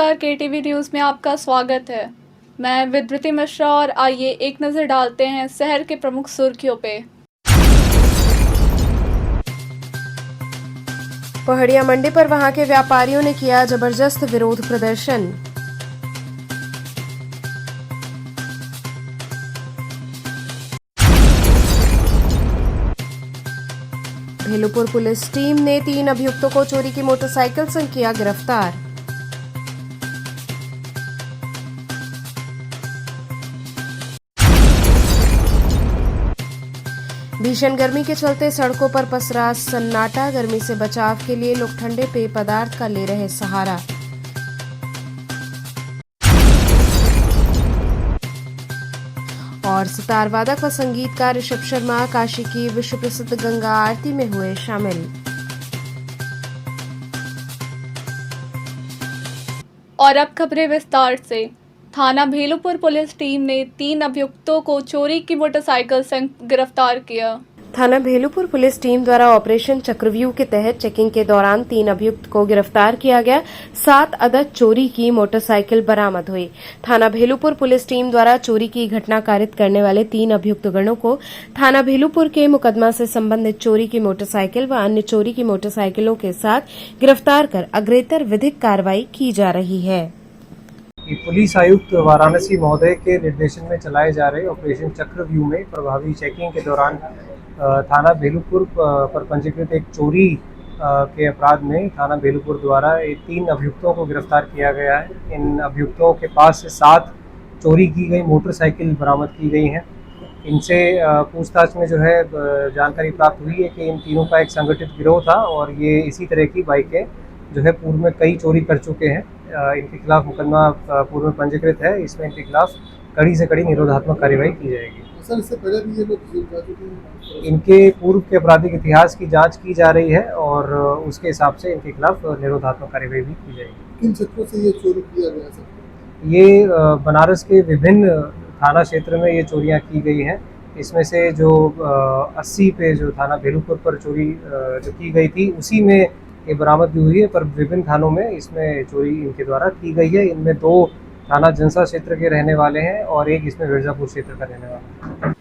नमस्कार, KTV news में आपका स्वागत है। मैं विद्युति मिश्रा और आइए एक नज़र डालते हैं शहर के प्रमुख सुर्खियों पे। पहाड़िया मंडी पर वहां के व्यापारियों ने किया जबरदस्त विरोध प्रदर्शन। भेलुपुर पुलिस टीम ने 3 अभियुक्तों को चोरी की मोटरसाइकिल से किया गिरफ्तार। भीषण गर्मी के चलते सड़कों पर पसरा सन्नाटा। गर्मी से बचाव के लिए लोग ठंडे पेय पदार्थ का ले रहे सहारा। और सितार वादक व संगीतकार ऋषभ शर्मा काशी की विश्व प्रसिद्ध गंगा आरती में हुए शामिल। और अब खबरें विस्तार से। थाना भेलुपुर पुलिस टीम ने 3 अभियुक्तों को चोरी की मोटरसाइकिल से गिरफ्तार किया। थाना भेलुपुर पुलिस टीम द्वारा ऑपरेशन चक्रव्यूह के तहत चेकिंग के दौरान 3 अभियुक्त को गिरफ्तार किया गया। 7 अदद चोरी की मोटरसाइकिल बरामद हुई। थाना भेलुपुर पुलिस टीम द्वारा चोरी की घटना कारित करने वाले 3 अभियुक्त गणों को थाना भेलुपुर के मुकदमा से संबंधित चोरी की मोटरसाइकिल व अन्य चोरी की मोटरसाइकिलों के साथ गिरफ्तार कर अग्रेतर विधिक कार्रवाई की जा रही है। पुलिस आयुक्त वाराणसी महोदय के निर्देशन में चलाए जा रहे ऑपरेशन चक्रव्यूह में प्रभावी चेकिंग के दौरान थाना भेलुपुर पर पंजीकृत एक चोरी के अपराध में थाना भेलुपुर द्वारा 3 अभियुक्तों को गिरफ्तार किया गया है। इन अभियुक्तों के पास से 7 चोरी की गई मोटरसाइकिल बरामद की गई हैं। इनसे पूछताछ में जो है जानकारी प्राप्त हुई है कि इन तीनों का एक संगठित गिरोह था और ये इसी तरह की बाइकें जो है पूर्व में कई चोरी कर चुके हैं। इनके खिलाफ मुकदमा पूर्व में पंजीकृत है। इसमें इनके खिलाफ कड़ी से कड़ी निरोधात्मक कार्रवाई की जाएगी। सर, इससे पहले भी ये लोग जेल जा चुके हैं। इनके पूर्व के आपराधिक इतिहास की जांच की जा रही है और उसके हिसाब से इनके खिलाफ निरोधात्मक कार्रवाई भी की जाएगी। किन क्षेत्रों से ये चोरी किया गया सर? ये बनारस के विभिन्न थाना क्षेत्र में ये चोरियां की गई हैं। इसमें से जो 80 पे जो थाना भेलुपुर पर चोरी जो की गई थी उसी में ये बरामद भी हुई है, पर विभिन्न थानों में इसमें चोरी इनके द्वारा की गई है। इनमें 2 थाना जनसा क्षेत्र के रहने वाले हैं और एक इसमें मिर्जापुर क्षेत्र का रहने वाला है।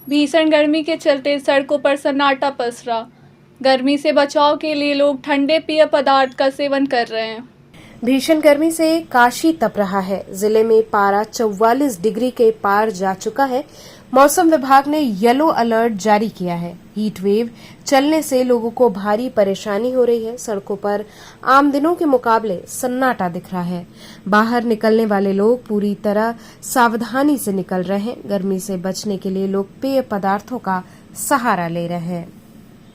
भीषण गर्मी के चलते सड़कों पर सन्नाटा पसरा। गर्मी से बचाव के लिए लोग ठंडे पेय पदार्थ का सेवन कर रहे हैं। भीषण गर्मी से काशी तप रहा है। जिले में पारा 44 डिग्री के पार जा चुका है। मौसम विभाग ने येलो अलर्ट जारी किया है। हीट वेव चलने से लोगों को भारी परेशानी हो रही है। सड़कों पर आम दिनों के मुकाबले सन्नाटा दिख रहा है। बाहर निकलने वाले लोग पूरी तरह सावधानी से निकल रहे हैं। गर्मी से बचने के लिए लोग पेय पदार्थों का सहारा ले रहे हैं।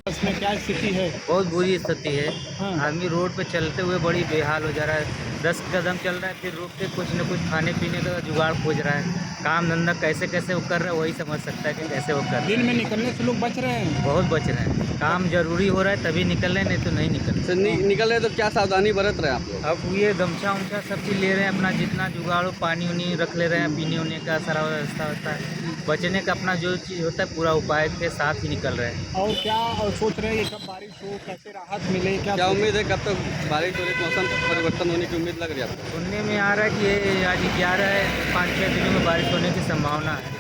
इसमें क्या स्थिति है? बहुत बुरी स्थिति है। हाँ। आदमी रोड पे चलते हुए बड़ी बेहाल हो जा रहा है। 10 कदम चल रहा है फिर रुक के कुछ न कुछ खाने पीने का जुगाड़ खोज रहा है। काम धंधा कैसे कैसे वो कर रहा है वही समझ सकता है कि कैसे वो कर रहा है। दिन में निकलने से लोग बच रहे हैं। बहुत बच रहे हैं। काम जरूरी हो रहा है तभी निकल रहे हैं, नहीं तो नहीं निकल रहे। निकल रहे तो क्या सावधानी बरत रहे हैं आप लोग? अब ये गमछा उमछा सब चीज ले रहे हैं, अपना जितना जुगाड़ हो पानी उनी रख ले रहे हैं, पीने उने का सारा व्यवस्था होता है। बचने का अपना जो चीज़ होता है पूरा उपाय के साथ ही निकल रहे हैं। और क्या सोच रहे हैं कि कब बारिश हो, कैसे राहत मिले? क्या उम्मीद है कब तक बारिश हो रही, मौसम परिवर्तन होने की उम्मीद लग रही है आपको? सुनने में आ रहा है कि ये आज 11 है, 5-6 दिनों में बारिश होने की संभावना है।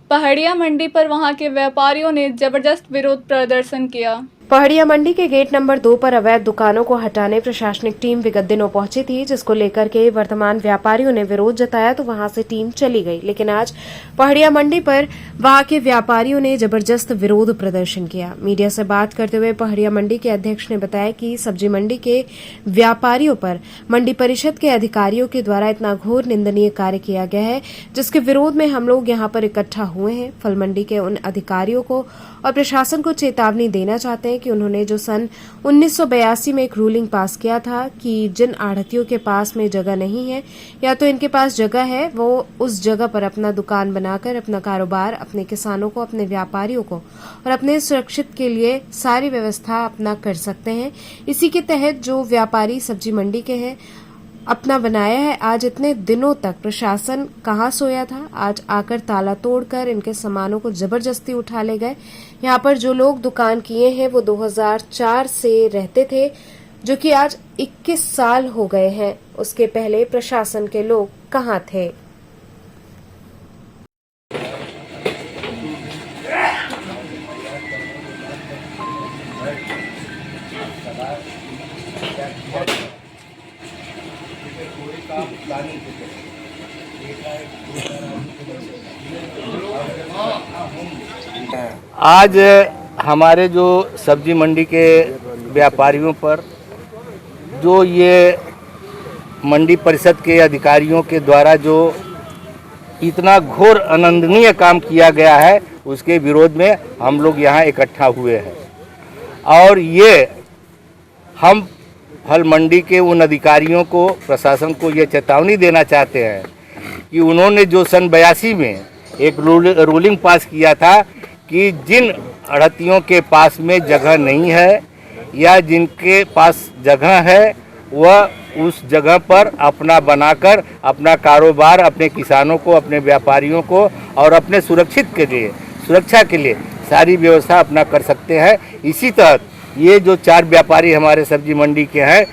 पहाड़िया मंडी पर वहां के व्यापारियों ने जबरदस्त विरोध प्रदर्शन किया। पहाड़िया मंडी के गेट नंबर 2 पर अवैध दुकानों को हटाने प्रशासनिक टीम विगत दिनों पहुंची थी, जिसको लेकर के वर्तमान व्यापारियों ने विरोध जताया तो वहां से टीम चली गई। लेकिन आज पहाड़िया मंडी पर वहां के व्यापारियों ने जबरदस्त विरोध प्रदर्शन किया। मीडिया से बात करते हुए पहाड़िया मंडी के अध्यक्ष ने बताया कि सब्जी मंडी के व्यापारियों पर मंडी परिषद के अधिकारियों के द्वारा इतना घोर निंदनीय कार्य किया गया है, जिसके विरोध में हम लोग यहां पर इकट्ठा हुए हैं। फल मंडी के उन अधिकारियों को और प्रशासन को चेतावनी देना चाहते हैं कि उन्होंने जो सन 1982 में एक रूलिंग पास किया था कि जिन आढ़तियों के पास में जगह नहीं है या तो इनके पास जगह है, वो उस जगह पर अपना दुकान बनाकर अपना कारोबार, अपने किसानों को, अपने व्यापारियों को और अपने सुरक्षित के लिए सारी व्यवस्था अपना कर सकते हैं। इसी के तहत जो व्यापारी सब्जी मंडी के हैं अपना बनाया है। आज इतने दिनों तक प्रशासन कहाँ सोया था, आज आकर ताला तोड़कर इनके सामानों को जबरदस्ती उठा ले गए। यहाँ पर जो लोग दुकान किए हैं वो 2004 से रहते थे। जो कि आज 21 साल हो गए हैं। उसके पहले प्रशासन के लोग कहाँ थे? आज हमारे जो सब्जी मंडी के व्यापारियों पर जो ये मंडी परिषद के अधिकारियों के द्वारा जो इतना घोर अनिंदनीय काम किया गया है, उसके विरोध में हम लोग यहाँ इकट्ठा हुए हैं। और ये हम फल मंडी के उन अधिकारियों को, प्रशासन को ये चेतावनी देना चाहते हैं कि उन्होंने जो सन 82 में एक रूलिंग पास किया था कि जिन अड़तियों के पास में जगह नहीं है या जिनके पास जगह है वह उस जगह पर अपना बनाकर अपना कारोबार अपने किसानों को, अपने व्यापारियों को और अपने सुरक्षा के लिए सारी व्यवस्था अपना कर सकते हैं। इसी तहत ये जो 4 व्यापारी हमारे सब्जी मंडी के हैं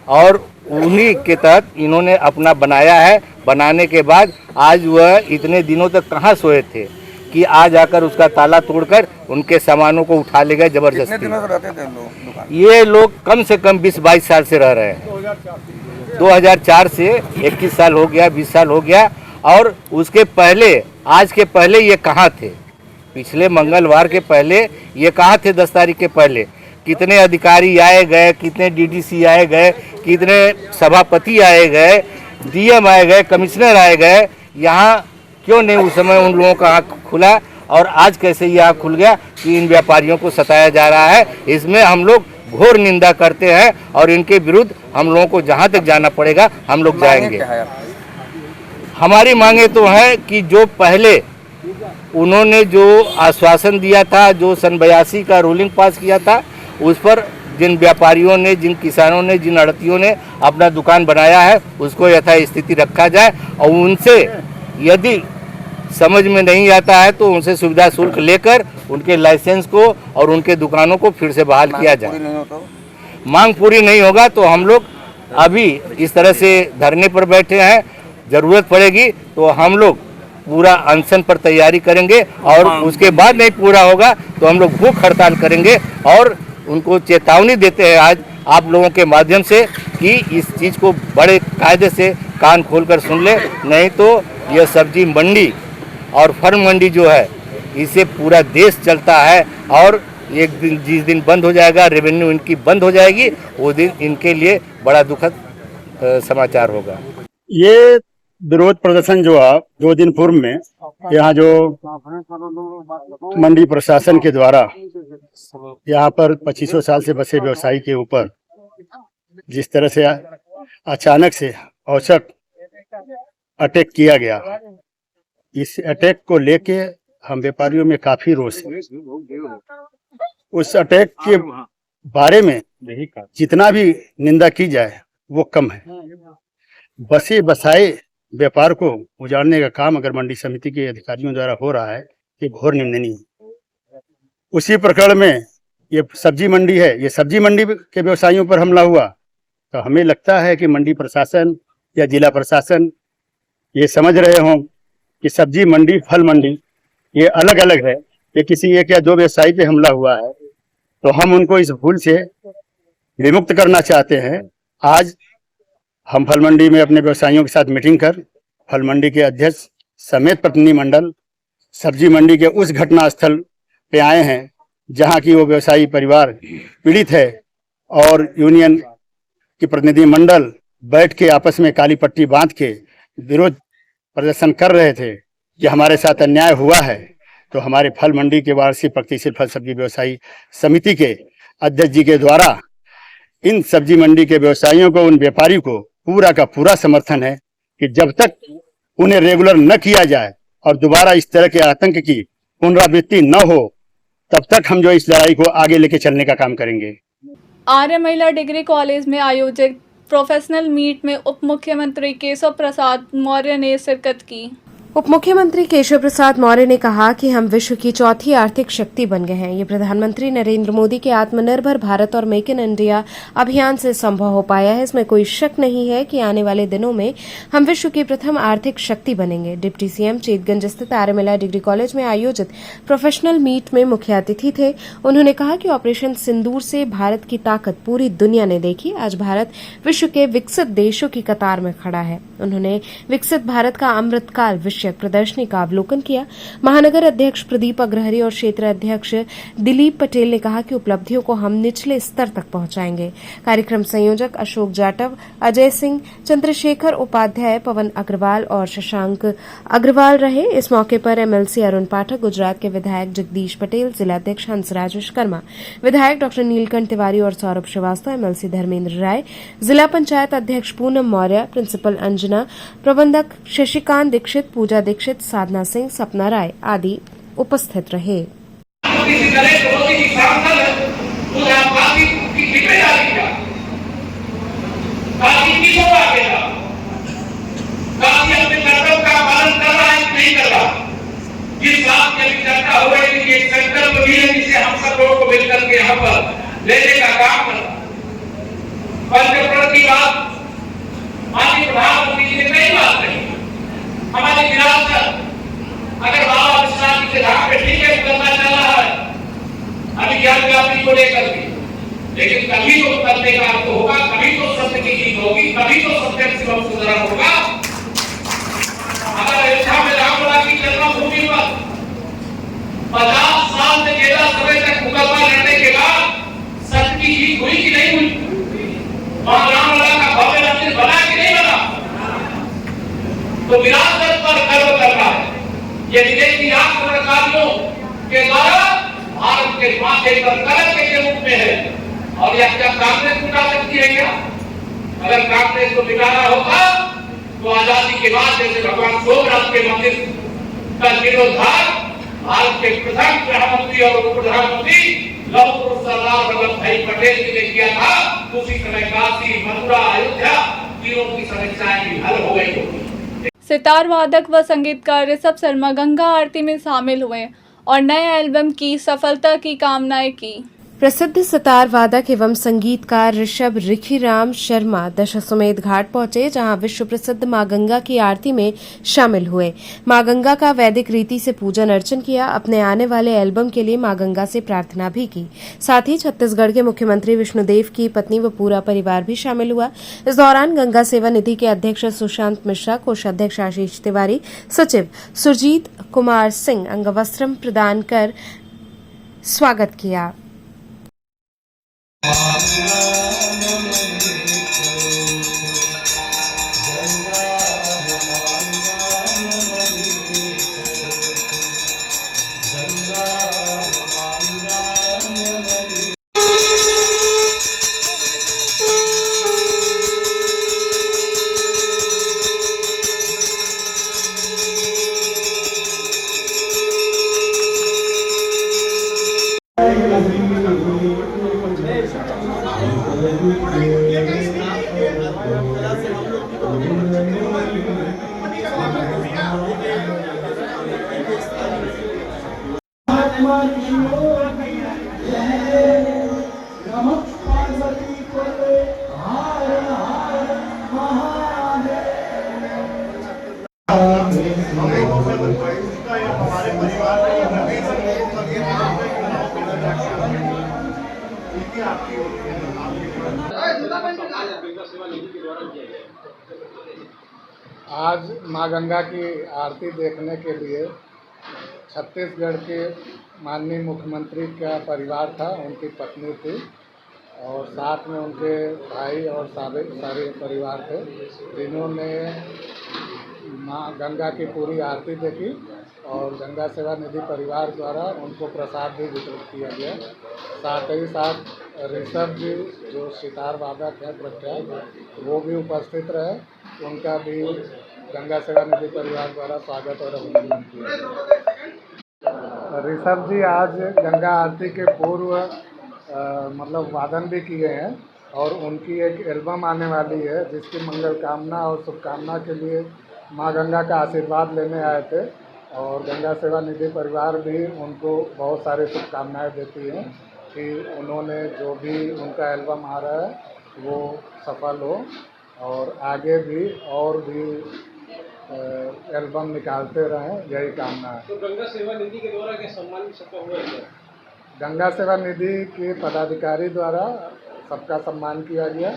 और उन्हीं के तहत इन्होंने अपना बनाया है। बनाने के बाद आज वह इतने दिनों तक कहाँ सोए थे कि आज आकर उसका ताला तोड़कर उनके सामानों को उठा ले गए जबरदस्ती। कितने दिनों से रहते थे लोग? ये लोग कम से कम 20-22 साल से रह रहे हैं। 2004 से 21 साल हो गया, 20 साल हो गया। और उसके पहले, आज के पहले ये कहाँ थे? पिछले मंगलवार के पहले ये कहाँ थे? 10 तारीख के पहले कितने अधिकारी आए गए, कितने डीडीसी आए गए, कितने सभापति आए गए, डीएम आए गए, कमिश्नर आए गए। यहाँ क्यों नहीं उस समय उन लोगों का आँख खुला? और आज कैसे ये आँख खुल गया कि इन व्यापारियों को सताया जा रहा है? इसमें हम लोग घोर निंदा करते हैं और इनके विरुद्ध हम लोगों को जहाँ तक जाना पड़ेगा हम लोग जाएंगे। हमारी मांगे तो है कि जो पहले उन्होंने जो आश्वासन दिया था, जो सन 82 का रूलिंग पास किया था, उस पर जिन व्यापारियों ने, जिन किसानों ने, जिन आड़तियों ने अपना दुकान बनाया है उसको यथास्थिति रखा जाए और उनसे यदि समझ में नहीं आता है तो उनसे सुविधा शुल्क लेकर उनके लाइसेंस को और उनके दुकानों को फिर से बहाल किया जाए। मांग पूरी नहीं होगा तो हम लोग अभी इस तरह से धरने पर बैठे हैं। ज़रूरत पड़ेगी तो हम लोग पूरा अनशन पर तैयारी करेंगे और उसके बाद नहीं पूरा होगा तो हम लोग भूख हड़ताल करेंगे। और उनको चेतावनी देते हैं आज आप लोगों के माध्यम से कि इस चीज़ को बड़े कायदे से कान खोलकर सुन ले, नहीं तो यह सब्जी मंडी और फल मंडी जो है इसे पूरा देश चलता है। और एक दिन जिस दिन बंद हो जाएगा, रेवेन्यू इनकी बंद हो जाएगी, वो दिन इनके लिए बड़ा दुखद समाचार होगा। ये विरोध प्रदर्शन जो है 2 दिन पूर्व में यहाँ जो मंडी प्रशासन के द्वारा यहाँ पर 2500 साल से बसे व्यवसायी के ऊपर जिस तरह से अचानक से औचक अटैक किया गया, इस अटैक को लेके हम व्यापारियों में काफी रोष है। उस अटैक के बारे में जितना भी निंदा की जाए वो कम है। बसे बसाए व्यापार को उजाड़ने का काम अगर मंडी समिति के अधिकारियों द्वारा हो रहा है, ये घोर निंदनीय है। उसी प्रकरण में ये सब्जी मंडी है, ये सब्जी मंडी के व्यवसायियों पर हमला हुआ तो हमें लगता है कि मंडी प्रशासन या जिला प्रशासन ये समझ रहे हों कि सब्जी मंडी, फल मंडी ये अलग अलग है। ये किसी एक या 2 व्यवसायी पे हमला हुआ है तो हम उनको इस भूल से विमुक्त करना चाहते हैं। आज हम फल मंडी में अपने व्यवसायियों के साथ मीटिंग कर फल मंडी के अध्यक्ष समेत प्रतिनिधि मंडल सब्जी मंडी के उस घटना स्थल पे आए हैं जहां की वो व्यवसायी परिवार पीड़ित है और यूनियन की प्रतिनिधि मंडल बैठ के आपस में काली पट्टी बांध के विरोध प्रदर्शन कर रहे थे कि हमारे साथ अन्याय हुआ है। तो हमारे फल मंडी के वार्षिक प्रगतिशील फल सब्जी व्यवसायी समिति के अध्यक्ष जी के द्वारा इन सब्जी मंडी के व्यवसायियों को, उन व्यापारी को पूरा का पूरा समर्थन है कि जब तक उन्हें रेगुलर न किया जाए और दोबारा इस तरह के आतंक की पुनरावृत्ति न हो तब तक हम जो इस लड़ाई को आगे लेके चलने का काम करेंगे। आर्य महिला डिग्री कॉलेज में आयोजित प्रोफेशनल मीट में उप मुख्यमंत्री केशव प्रसाद मौर्य ने शिरकत की। उप मुख्यमंत्री केशव प्रसाद मौर्य ने कहा कि हम विश्व की चौथी आर्थिक शक्ति बन गए हैं। ये प्रधानमंत्री नरेंद्र मोदी के आत्मनिर्भर भारत और मेक इन इंडिया अभियान से संभव हो पाया है। इसमें कोई शक नहीं है कि आने वाले दिनों में हम विश्व की प्रथम आर्थिक शक्ति बनेंगे। डिप्टी सीएम चेतगंज स्थित आर्यमिला डिग्री कॉलेज में आयोजित प्रोफेशनल मीट में मुख्य अतिथि थे। उन्होंने कहा कि ऑपरेशन सिंदूर से भारत की ताकत पूरी दुनिया ने देखी। आज भारत विश्व के विकसित देशों की कतार में खड़ा है। उन्होंने विकसित भारत का अमृतकाल प्रदर्शनी का अवलोकन किया। महानगर अध्यक्ष प्रदीप अग्रहरी और क्षेत्र अध्यक्ष दिलीप पटेल ने कहा कि उपलब्धियों को हम निचले स्तर तक पहुंचाएंगे। कार्यक्रम संयोजक अशोक जाटव, अजय सिंह, चंद्रशेखर उपाध्याय, पवन अग्रवाल और शशांक अग्रवाल रहे। इस मौके पर एमएलसी अरुण पाठक, गुजरात के विधायक जगदीश पटेल, जिलाध्यक्ष हंसराज विश्वकर्मा, विधायक डॉ नीलकंठ तिवारी और सौरभ श्रीवास्तव, एमएलसी धर्मेंद्र राय, जिला पंचायत अध्यक्ष पूनम मौर्य, प्रिंसिपल अंजना, प्रबंधक शशिकांत दीक्षित, पूजा दीक्षित, साधना सिंह, सपना राय आदि उपस्थित रहे। जिस बात की चर्चा हो रही है, ये संकल्प भी है जिसे हम सब लोगों को मिलकर के यहाँ पर लेने का काम करना। पंचप्रण की बात माननीय प्रधानमंत्री जी ने कई बात कही। हमारी विरासत अगर बाबा विश्वनाथ के धाम पे ठीक है करना चल रहा है अभी ज्ञान व्याप्ति को लेकर के, लेकिन कभी तो करने का अर्थ होगा, कभी तो सत्य की जीत होगी, कभी तो सत्य शिवम सुंदरम होगा। अगर अयोध्या में रामलला की जन्मभूमि पर 50 साल से ज्यादा समय तक मुकदमा लड़ने के बाद सत्य की जीत हुई कि नहीं हुई? वहां रामलला का भव्य मंदिर बना कि नहीं बना? तो विरासत पर गर्व करना है। ये विदेशी आक्रमणकारियों के द्वारा भारत के माथे पर कलंक के रूप में है। और यह क्या कांग्रेस मिटा सकती है क्या? अगर कांग्रेस को मिटाना होता तो आजादी के बाद जैसे भगवान सोमनाथ के मंदिर का जीर्णोद्धार भारत के प्रथम गृहमंत्री और उप प्रधानमंत्री लौह पुरुष सरदार वल्लभ भाई पटेल जी ने किया था। उसी समय काशी, मथुरा, अयोध्या तीनों की समस्याएं भी हल हो गई होगी। सितार वादक व संगीतकार ऋषभ शर्मा गंगा आरती में शामिल हुए और नए एल्बम की सफलता की कामनाएं की। प्रसिद्ध सितार वादक एवं संगीतकार ऋषभ रिखीराम शर्मा दशाश्वमेध घाट पहुंचे, जहां विश्व प्रसिद्ध मां गंगा की आरती में शामिल हुए। मां गंगा का वैदिक रीति से पूजन अर्चन किया। अपने आने वाले एल्बम के लिए मां गंगा से प्रार्थना भी की। साथ ही छत्तीसगढ़ के मुख्यमंत्री विष्णुदेव की पत्नी व पूरा परिवार भी शामिल हुआ। इस दौरान गंगा सेवा निधि के अध्यक्ष सुशांत मिश्रा, कोषाध्यक्ष आशीष तिवारी, सचिव सुरजीत कुमार सिंह अंगवस्त्रम प्रदान कर स्वागत किया। आज माँ गंगा की आरती देखने के लिए छत्तीसगढ़ के माननीय मुख्यमंत्री का परिवार था, उनकी पत्नी थी और साथ में उनके भाई और सारे परिवार थे, जिन्होंने माँ गंगा की पूरी आरती देखी और गंगा सेवा निधि परिवार द्वारा उनको प्रसाद भी वितरित किया गया। साथ ही साथ ऋषभ जी जो सितार वादक है प्रख्यात, वो भी उपस्थित रहे। उनका भी गंगा सेवा निधि परिवार द्वारा स्वागत और अभिनंदन किया। ऋषभ जी आज गंगा आरती के पूर्व मतलब वादन भी किए हैं और उनकी एक एल्बम आने वाली है जिसकी मंगल कामना और शुभकामना के लिए माँ गंगा का आशीर्वाद लेने आए थे और गंगा सेवा निधि परिवार भी उनको बहुत सारी शुभकामनाएं देती है कि उन्होंने जो भी उनका एल्बम आ रहा है वो सफल हो और आगे भी और भी एल्बम निकालते रहें, यही कामना है। तो गंगा सेवा निधि के द्वारा क्या सम्मान सबका हुआ है क्या? गंगा सेवा निधि के पदाधिकारी द्वारा सबका सम्मान किया गया।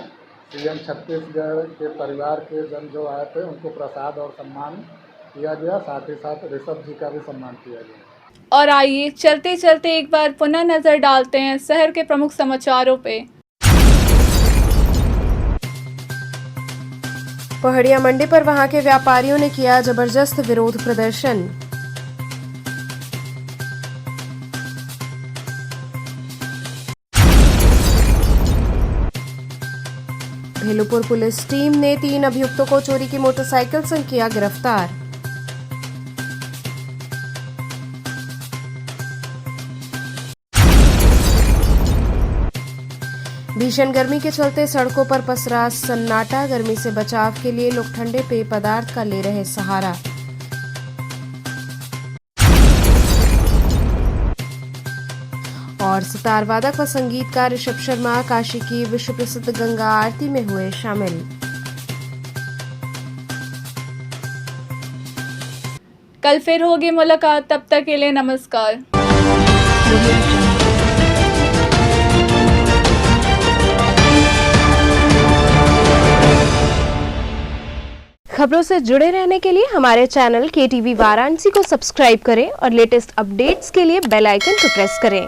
सीएम छत्तीसगढ़ के परिवार के जन जो आए थे उनको प्रसाद और सम्मान किया गया, साथ ही साथ ऋषभ जी का भी सम्मान किया गया। और आइए चलते चलते एक बार पुनः नजर डालते हैं शहर के प्रमुख समाचारों पे। पहाड़िया मंडी पर वहां के व्यापारियों ने किया जबरदस्त विरोध प्रदर्शन। भेलुपुर पुलिस टीम ने 3 अभियुक्तों को चोरी की मोटरसाइकिल से किया गिरफ्तार। भीषण गर्मी के चलते सड़कों पर पसरा सन्नाटा। गर्मी से बचाव के लिए लोग ठंडे पेय पदार्थ का ले रहे सहारा। और सितार वादक व संगीतकार ऋषभ शर्मा काशी की विश्व प्रसिद्ध गंगा आरती में हुए शामिल। कल फिर होगी मुलाकात, तब तक के लिए नमस्कार। खबरों से जुड़े रहने के लिए हमारे चैनल KTV वाराणसी को सब्सक्राइब करें और लेटेस्ट अपडेट्स के लिए बेल आइकन को प्रेस करें।